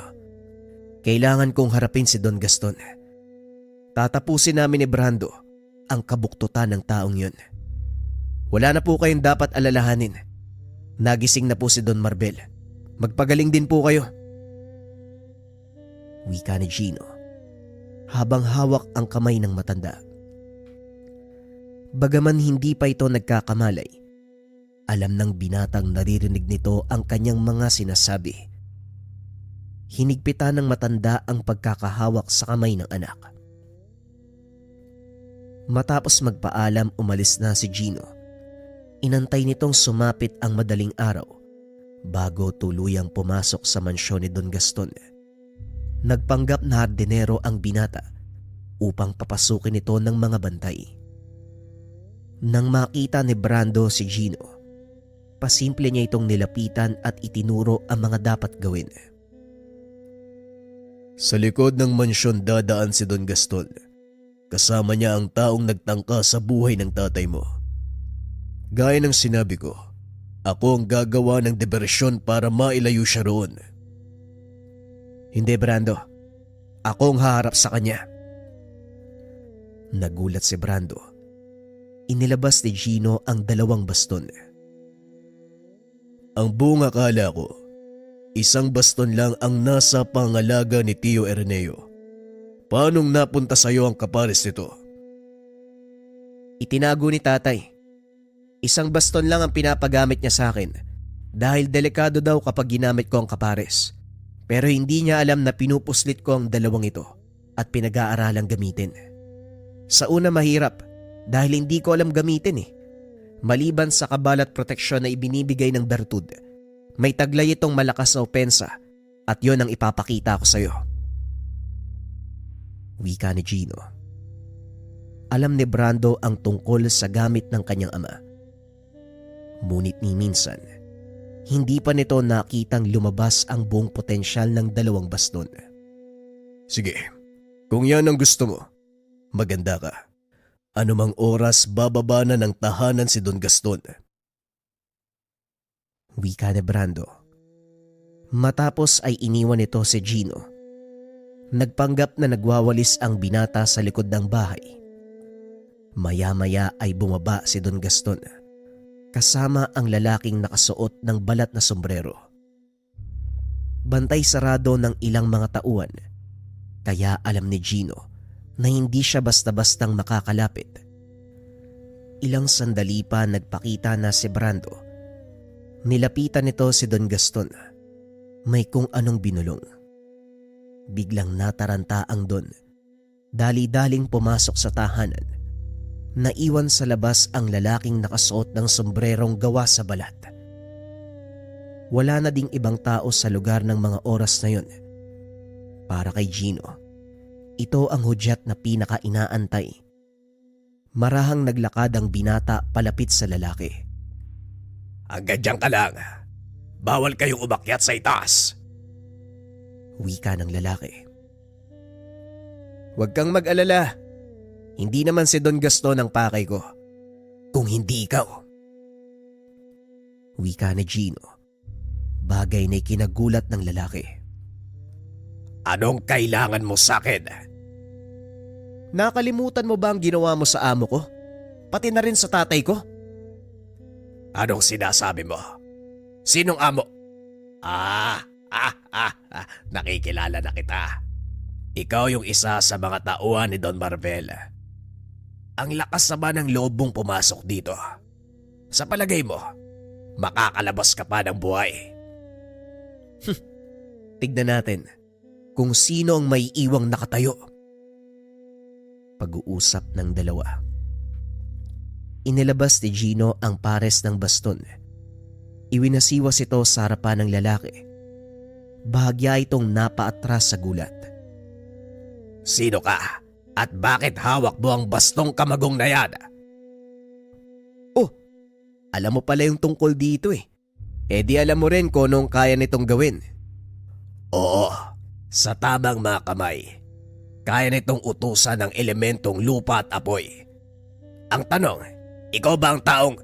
A: Kailangan kong harapin si Don Gaston. Tatapusin namin ni Brando ang kabuktutan ng taong yun. Wala na po kayong dapat alalahanin. Nagising na po si Don Marbel. Magpagaling din po kayo. Wika ni Gino habang hawak ang kamay ng matanda. Bagaman hindi pa ito nagkakamalay, alam ng binatang naririnig nito ang kanyang mga sinasabi. Hinigpitan ng matanda ang pagkakahawak sa kamay ng anak. Matapos magpaalam, umalis na si Gino. Inantay nitong sumapit ang madaling araw bago tuluyang pumasok sa mansyon ni Don Gaston. Nagpanggap na hardinero ang binata upang papasukin ito ng mga bantay. Nang makita ni Brando si Gino, pasimple niya itong nilapitan at itinuro ang mga dapat gawin.
C: Sa likod ng mansyon dadaan si Don Gaston. Kasama niya ang taong nagtangka sa buhay ng tatay mo. Gaya ng sinabi ko, ako ang gagawa ng diversyon para mailayo siya roon.
A: Hindi, Brando. Ako ang haharap sa kanya. Nagulat si Brando. Inilabas ni Gino ang dalawang baston.
C: Ang buong akala ko, isang baston lang ang nasa pangalaga ni Tio Erneo. Paanong napunta sa iyo ang kapares nito?
A: Itinago ni tatay. Isang baston lang ang pinapagamit niya sa akin dahil delikado daw kapag ginamit ko ang kapares. Pero hindi niya alam na pinupuslit ko ang dalawang ito at pinag-aaralang gamitin. Sa una mahirap dahil hindi ko alam gamitin eh. Maliban sa kabalat proteksyon na ibinibigay ng bertud, may taglay itong malakas na opensa at yon ang ipapakita ko sa iyo. Wika ni Gino. Alam ni Brando ang tungkol sa gamit ng kanyang ama. Ngunit ni minsan, hindi pa nito nakitang lumabas ang buong potensyal ng dalawang baston.
C: Sige, kung yan ang gusto mo, maganda ka. Anumang oras bababa na ng tahanan si Don Gaston.
A: Wika ni Brando. Matapos ay iniwan nito si Gino. Nagpanggap na nagwawalis ang binata sa likod ng bahay. Maya-maya ay bumaba si Don Gaston kasama ang lalaking nakasuot ng balat na sombrero. Bantay sarado ng ilang mga tauhan, kaya alam ni Gino na hindi siya basta-bastang makakalapit. Ilang sandali pa nagpakita na si Brando. Nilapitan nito si Don Gaston. May kung anong binulong. Biglang nataranta ang Don. Dali-daling pumasok sa tahanan. Naiwan sa labas ang lalaking nakasuot ng sombrerong gawa sa balat. Wala na ding ibang tao sa lugar ng mga oras na yun. Para kay Gino, ito ang hudyat na pinaka-inaantay. Marahang naglakad ang binata palapit sa lalaki.
B: Hanggang dyan ka lang. Bawal kayong umakyat sa itaas.
A: Wika ng lalaki. Huwag kang mag-alala. Hindi naman si Don Gaston ang pakay ko. Kung hindi ikaw. Wika ni Gino. Bagay na ikinagulat ng lalaki.
B: Anong kailangan mo sa akin?
A: Nakalimutan mo ba ang ginawa mo sa amo ko? Pati na rin sa tatay ko?
B: Anong sinasabi mo? Sinong amo? Nakikilala na kita. Ikaw yung isa sa mga tauhan ni Don Marvel. Ang lakas naman ng loob mong pumasok dito. Sa palagay mo, makakalabas ka pa ng buhay.
A: Tignan natin kung sino ang may iwang nakatayo. Pag-uusap ng dalawa. Inilabas ni Gino ang pares ng baston. Iwinasiwas ito sa harapan ng lalaki. Bahagya itong napaatras sa gulat.
B: Sino ka? At bakit hawak mo ang bastong kamagong na yan?
A: Oh, alam mo pala yung tungkol dito eh. Eh di alam mo rin kung anong kaya nitong gawin.
B: Oo, sa tamang mga kamay. Kaya nitong utusan ng elementong lupa at apoy. Ang tanong, ikaw ba ang taong...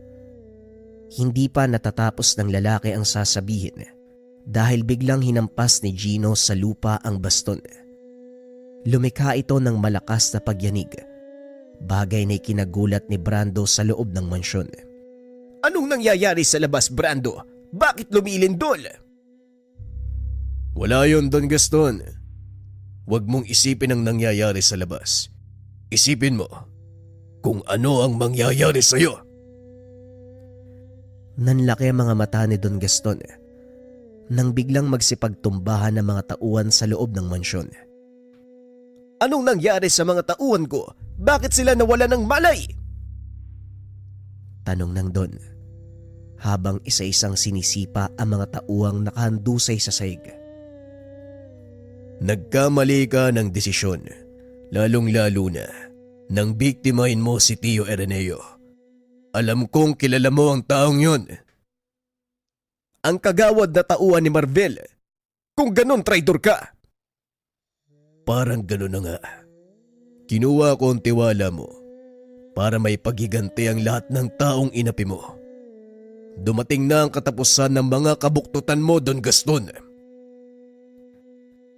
A: Hindi pa natatapos ng lalaki ang sasabihin dahil biglang hinampas ni Gino sa lupa ang baston. Lumikha ito ng malakas na pagyanig. Bagay na ikinagulat ni Brando sa loob ng mansyon.
B: Anong nangyayari sa labas, Brando? Bakit lumilindol?
C: Wala yun, Don Gaston. Huwag mong isipin ang nangyayari sa labas. Isipin mo kung ano ang mangyayari sa'yo.
A: Nanlaki ang mga mata ni Don Gaston nang biglang magsipagtumbahan ng mga tauhan sa loob ng mansyon.
B: Anong nangyari sa mga tauhan ko? Bakit sila nawala ng malay?
A: Tanong ng Don habang isa-isang sinisipa ang mga tauhang nakahandusay sa saig.
C: Nagkamali ka ng desisyon, lalong-lalo na nang biktimahin mo si Tio Araneo. Alam kong kilala mo ang taong yun.
B: Ang kagawad na tauhan ni Marvel. Kung ganon, traitor ka.
C: Parang gano'n na nga. Kinuha ko ang tiwala mo para may paghiganti ang lahat ng taong inapi mo. Dumating na ang katapusan ng mga kabuktutan mo, Don Gaston.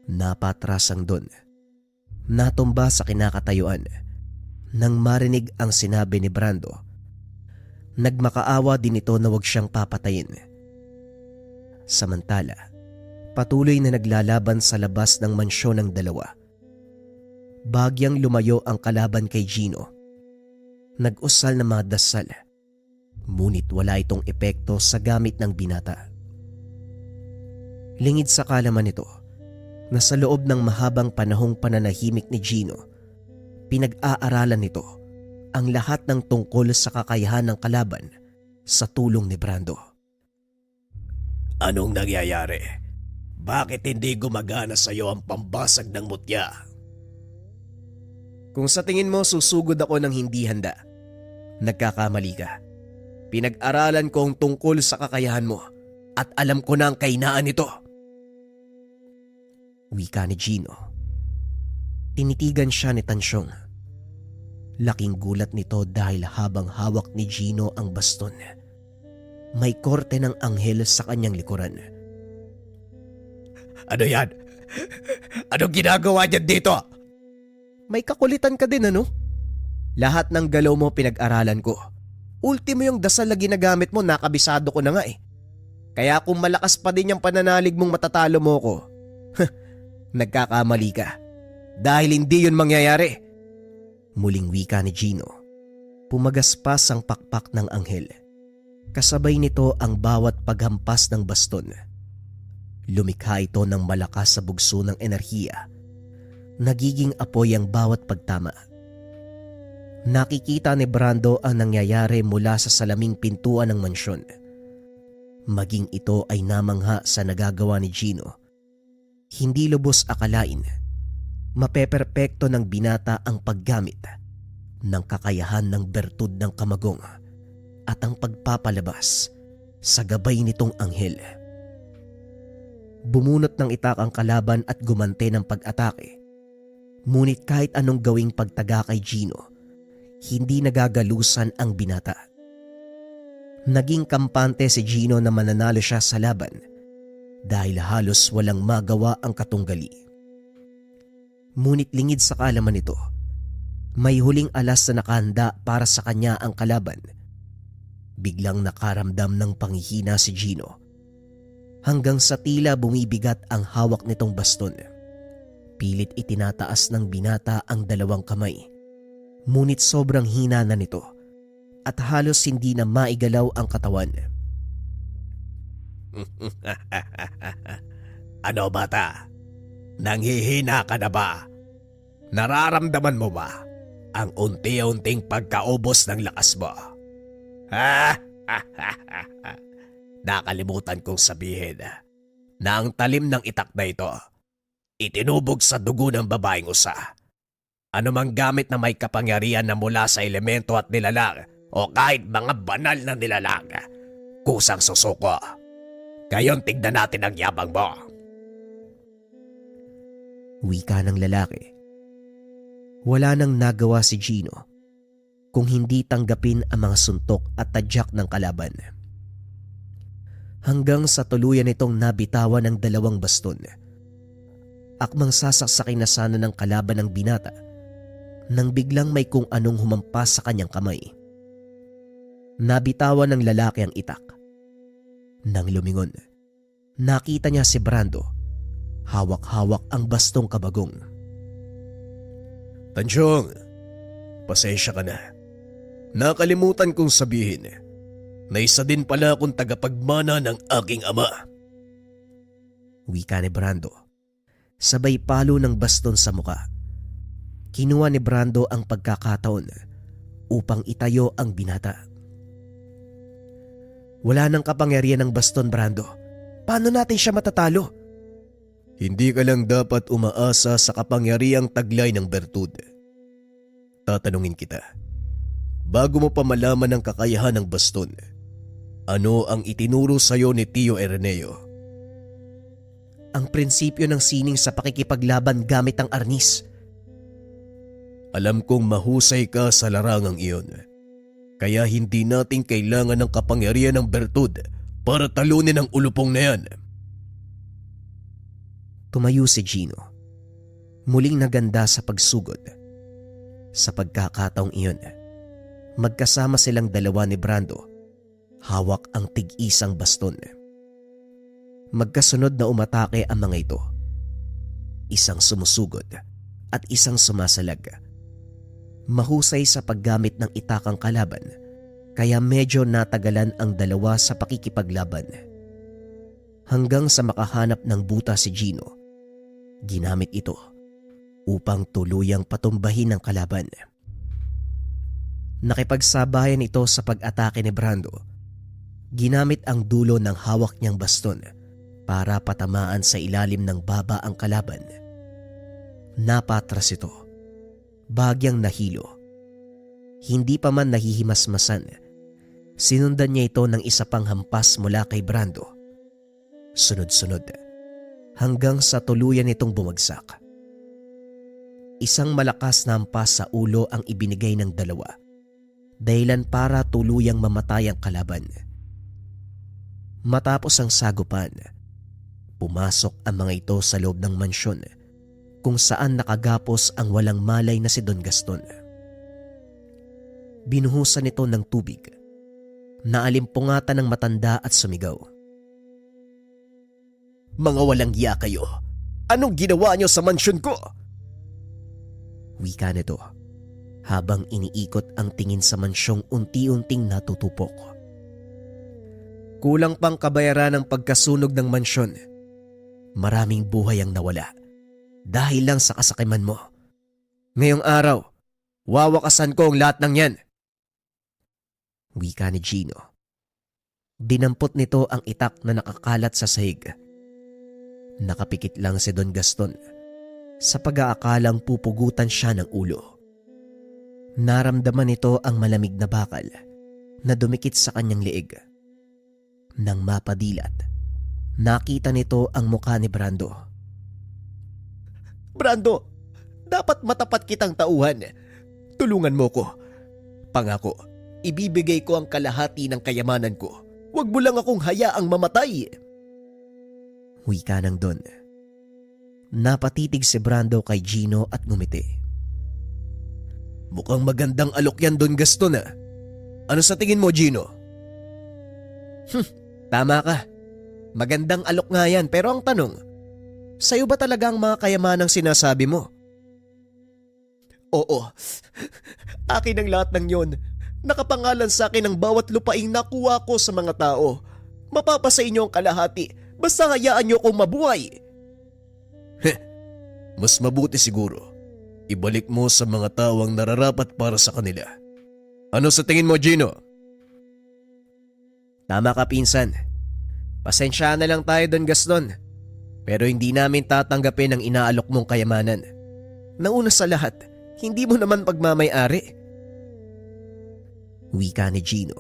A: Napatras ang Don. Natumba sa kinakatayuan nang marinig ang sinabi ni Brando. Nagmakaawa din ito na huwag siyang papatayin. Samantala, patuloy na naglalaban sa labas ng mansyon ng dalawa. Bagyang lumayo ang kalaban kay Gino. Nag-usal ng mga dasal, ngunit wala itong epekto sa gamit ng binata. Lingid sa kalaman nito na sa loob ng mahabang panahong pananahimik ni Gino, pinag-aaralan nito ang lahat ng tungkol sa kakayahan ng kalaban sa tulong ni Brando.
B: Anong nangyayari? Bakit hindi gumagana sa iyo ang pambasag ng mutya?
A: Kung sa tingin mo susugod ako ng hindi handa, nagkakamali ka. Pinag-aralan ko ang tungkol sa kakayahan mo at alam ko na ang kahinaan nito. Wika ni Gino. Tinitigan siya ni Tansyong. Laking gulat nito dahil habang hawak ni Gino ang baston, may korte ng anghel sa kanyang likuran.
B: Ano yan? Anong ginagawa niyan dito?
A: May kakulitan ka din ano? Lahat ng galaw mo pinag-aralan ko. Ultimo yung dasal na ginagamit mo, nakabisado ko na nga eh. Kaya kung malakas pa din yung pananalig mong matatalo mo ko, nagkakamali ka. Dahil hindi yun mangyayari. Muling wika ni Gino. Pumagaspas ang pakpak ng anghel. Kasabay nito ang bawat paghampas ng baston. Lumikha ito ng malakas sa bugso ng enerhiya. Nagiging apoy ang bawat pagtama. Nakikita ni Brando ang nangyayari mula sa salaming pintuan ng mansyon. Maging ito ay namangha sa nagagawa ni Gino. Hindi lubos akalain, mapeperpekto ng binata ang paggamit ng kakayahan ng bertud ng kamagong at ang pagpapalabas sa gabay nitong anghel. Bumunot ng itak ang kalaban at gumante ng pag-atake. Ngunit kahit anong gawing pagtaga kay Gino, hindi nagagalusan ang binata. Naging kampante si Gino na mananalo siya sa laban dahil halos walang magawa ang katunggali. Ngunit lingid sa kaalaman nito, may huling alas na nakahanda para sa kanya ang kalaban. Biglang nakaramdam ng panghihina si Gino hanggang sa tila bumibigat ang hawak nitong baston. Pilit itinataas ng binata ang dalawang kamay, ngunit sobrang hina na nito at halos hindi na maigalaw ang katawan.
B: Ano bata? Nanghihina ka na ba? Nararamdaman mo ba ang unti-unting pagkaubos ng lakas mo? Nakalimutan kong sabihin na ang talim ng itak na ito itinubog sa dugo ng babaeng usa. Ano mang gamit na may kapangyarihan na mula sa elemento at nilalang o kahit mga banal na nilalang, kusang susuko. Ngayon tignan natin ang yabang mo.
A: Wika ng lalaki. Wala nang nagawa si Gino kung hindi tanggapin ang mga suntok at tadyak ng kalaban. Hanggang sa tuluyan itong nabitawan ng dalawang baston. Akmang sasaksakin na sana ng kalaban ng binata nang biglang may kung anong humampas sa kanyang kamay. Nabitawan ng lalaki ang itak. Nang lumingon, nakita niya si Brando. Hawak-hawak ang bastong kabagong.
C: Tansyong, pasensya ka na. Nakalimutan kong sabihin na isa din pala akong tagapagmana ng aking ama.
A: Wika ni Brando. Sabay palo ng baston sa muka. Kinuha ni Brando ang pagkakataon upang itayo ang binata. Wala nang kapangyarihan ng baston, Brando. Paano natin siya matatalo?
C: Hindi ka lang dapat umaasa sa kapangyarihang taglay ng bertud. Tatanungin kita, bago mo pa malaman ang kakayahan ng baston, ano ang itinuro sa'yo ni Tio Ireneo?
A: Ang prinsipyo ng sining sa pakikipaglaban gamit ang arnis.
C: Alam kong mahusay ka sa larangang iyon. Kaya hindi natin kailangan ng kapangyarihan ng bertud para talunin ang ulupong na yan.
A: Tumayo si Gino. Muling naganda sa pagsugod. Sa pagkakataong iyon, magkasama silang dalawa ni Brando. Hawak ang tig-isang baston. Magkasunod na umatake ang mga ito. Isang sumusugod at isang sumasalag. Mahusay sa paggamit ng itakang kalaban, kaya medyo natagalan ang dalawa sa pakikipaglaban. Hanggang sa makahanap ng buta si Gino, ginamit ito upang tuluyang patumbahin ang kalaban. Nakipagsabayan ito sa pag-atake ni Brando. Ginamit ang dulo ng hawak niyang baston para patamaan sa ilalim ng baba ang kalaban. Napatras ito. Bagyang nahilo. Hindi pa man nahihimasmasan, sinundan niya ito ng isa pang hampas mula kay Brando. Sunod-sunod, hanggang sa tuluyan itong bumagsak. Isang malakas na hampas sa ulo ang ibinigay ng dalawa, dahilan para tuluyang mamatay ang kalaban. Matapos ang sagupan, pumasok ang mga ito sa loob ng mansyon kung saan nakagapos ang walang malay na si Don Gaston. Binuhusan ito ng tubig. Naalimpungatan ng matanda at sumigaw.
C: Mga walang hiya kayo! Anong ginawa niyo sa mansyon ko?
A: Wika nito habang iniikot ang tingin sa mansyong unti-unting natutupok. Kulang pang kabayaran ng pagkasunog ng mansyon. Maraming buhay ang nawala dahil lang sa kasakiman mo. Ngayong araw, wawakasan ko ang lahat ng yan. Wika ni Gino. Dinampot nito ang itak na nakakalat sa sahig. Nakapikit lang si Don Gaston sa pag-aakalang pupugutan siya ng ulo. Naramdaman nito ang malamig na bakal na dumikit sa kanyang leeg. Nang mapadilat, nakita nito ang mukha ni Brando.
B: Brando, dapat matapat kitang tauhan. Tulungan mo ko. Pangako, ibibigay ko ang kalahati ng kayamanan ko. Huwag mo lang akong hayaang mamatay.
A: Wika ng Don. Napatitig si Brando kay Gino at ngumiti.
B: Mukhang magandang alok yan, Don Gaston ah. Ano sa tingin mo, Gino? Tama ka. Magandang alok nga yan, pero ang tanong, sa'yo ba talaga ang mga kayamanang sinasabi mo? Oo. Akin ang lahat ng yon. Nakapangalan sa akin ang bawat lupaing nakuha ko sa mga tao. Mapapasa inyo ang kalahati, basta hayaan nyo akong mabuhay. Mas mabuti siguro. Ibalik mo sa mga tao ang nararapat para sa kanila. Ano sa tingin mo, Gino?
A: Tama ka, pinsan. Pasensya na lang tayo, Don Gaston. Pero hindi namin tatanggapin ang inaalok mong kayamanan. Nauna sa lahat, hindi mo naman pagmamay-ari. Wika ni Gino,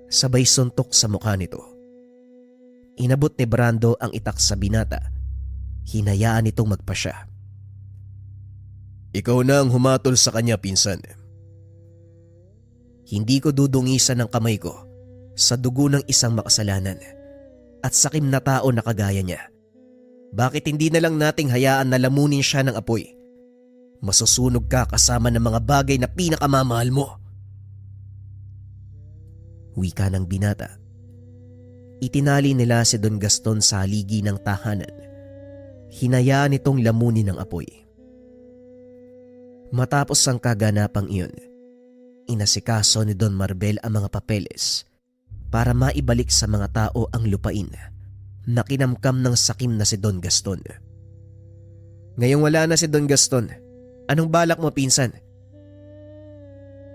A: sabay suntok sa mukha nito. Inabot ni Brando ang itak sa binata. Hinayaan nitong magpasya.
B: Ikaw na ang humatol sa kanya, pinsan.
A: Hindi ko dudungisan ang kamay ko sa dugo ng isang makasalanan at sakim na tao na kagaya niya. Bakit hindi na lang nating hayaan na lamunin siya ng apoy? Masusunog ka kasama ng mga bagay na pinakamamahal mo. Wika ng binata. Itinali nila si Don Gaston sa haligi ng tahanan. Hinayaan itong lamunin ng apoy. Matapos ang kaganapang iyon, inasikaso ni Don Marbel ang mga papeles para maibalik sa mga tao ang lupain na kinamkam ng sakim na si Don Gaston. Ngayong wala na si Don Gaston, anong balak mo, pinsan?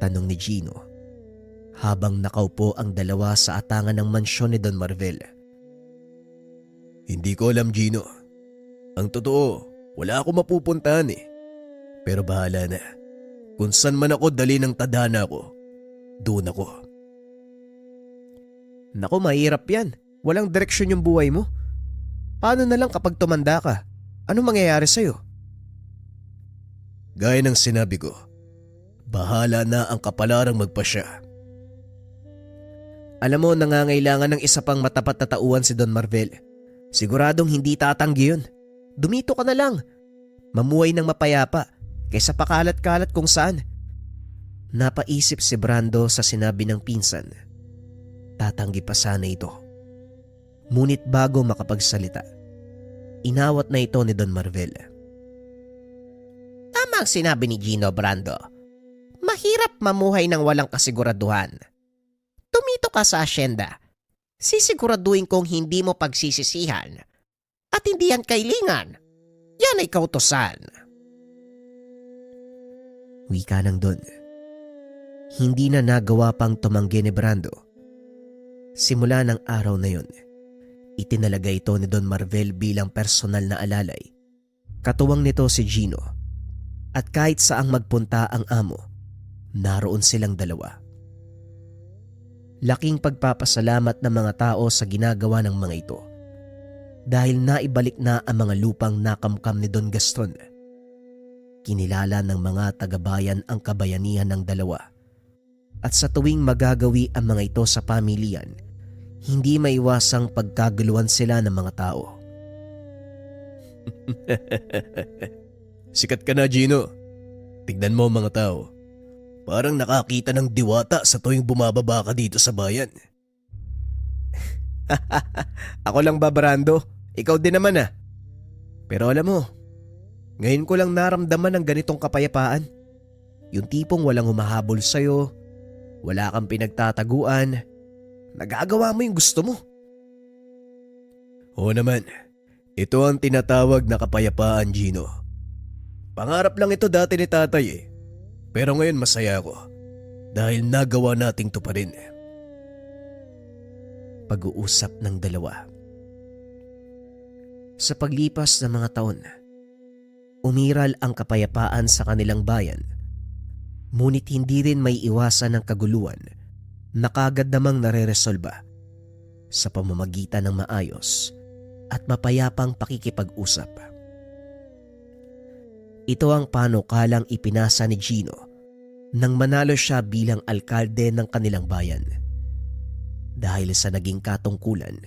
A: Tanong ni Gino habang nakaupo ang dalawa sa atangan ng mansyon ni Don Marvel.
B: Hindi ko alam, Gino. Ang totoo, wala akong mapupuntahan eh. Pero bahala na. Kung saan man ako dali ng tadhana ko, doon ako.
A: Naku, mahirap yan. Walang direksyon yung buhay mo. Paano na lang kapag tumanda ka? Anong mangyayari sa'yo?
B: Gaya ng sinabi ko, bahala na ang kapalarang magpasya.
A: Alam mo, nangangailangan ng isa pang matapat na tauhan si Don Marvel. Siguradong hindi tatanggi yun. Dumito ka na lang. Mamuhay ng mapayapa kaysa pakalat-kalat kung saan. Napaisip si Brando sa sinabi ng pinsan. Tatanggi pa sana ito. Ngunit bago makapagsalita, inawat na ito ni Don Marvel.
B: Tama ang sinabi ni Gino, Brando. Mahirap mamuhay ng walang kasiguraduhan. Tumito ka sa asyenda. Sisiguraduhin kong hindi mo pagsisisihan. At hindi yan kailingan. Yan ay kautosan.
A: Wika ng Don. Hindi na nagawa pang tumanggi ni Brando. Simula ng araw na yun, itinalaga ito ni Don Marvel bilang personal na alalay. Katuwang nito si Gino. At kahit saang magpunta ang amo, naroon silang dalawa. Laking pagpapasalamat ng mga tao sa ginagawa ng mga ito dahil naibalik na ang mga lupang nakamkam ni Don Gaston. Kinilala ng mga taga-bayan ang kabayanihan ng dalawa at sa tuwing magagawi ang mga ito sa pamilyan, hindi maiwasang pagkaguluhan sila ng mga tao.
B: Sikat ka na, Gino. Tignan mo mga tao. Parang nakakita ng diwata sa tuwing bumababa ka dito sa bayan.
A: Ako lang ba, Brando? Ikaw din naman ah. Pero alam mo, ngayon ko lang naramdaman ng ganitong kapayapaan. Yung tipong walang humahabol sa'yo, wala kang pinagtataguan, nagagawa mo yung gusto mo.
B: Oo naman, ito ang tinatawag na kapayapaan, Gino. Pangarap lang ito dati ni tatay eh. Pero ngayon masaya ako dahil nagawa nating tuparin.
A: pag-uusap ng dalawa. Sa paglipas ng mga taon, umiral ang kapayapaan sa kanilang bayan, ngunit hindi rin may iwasan ng kaguluhan na kaagad namang nareresolba sa pamamagitan ng maayos at mapayapang pakikipag-usap. Ito ang panukalang ipinasa ni Gino nang manalo siya bilang alkalde ng kanilang bayan. Dahil sa naging katungkulan,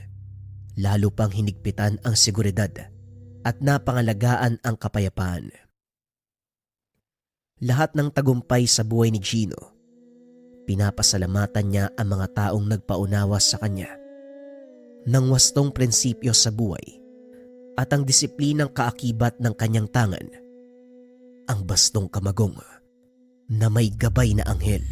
A: lalo pang hinigpitan ang seguridad at napangalagaan ang kapayapaan. Lahat ng tagumpay sa buhay ni Gino, pinapasalamatan niya ang mga taong nagpaunawa sa kanya ng wastong prinsipyo sa buhay at ang disiplinang kaakibat ng kanyang tangan, ang bastong kamagong na may gabay na anghel.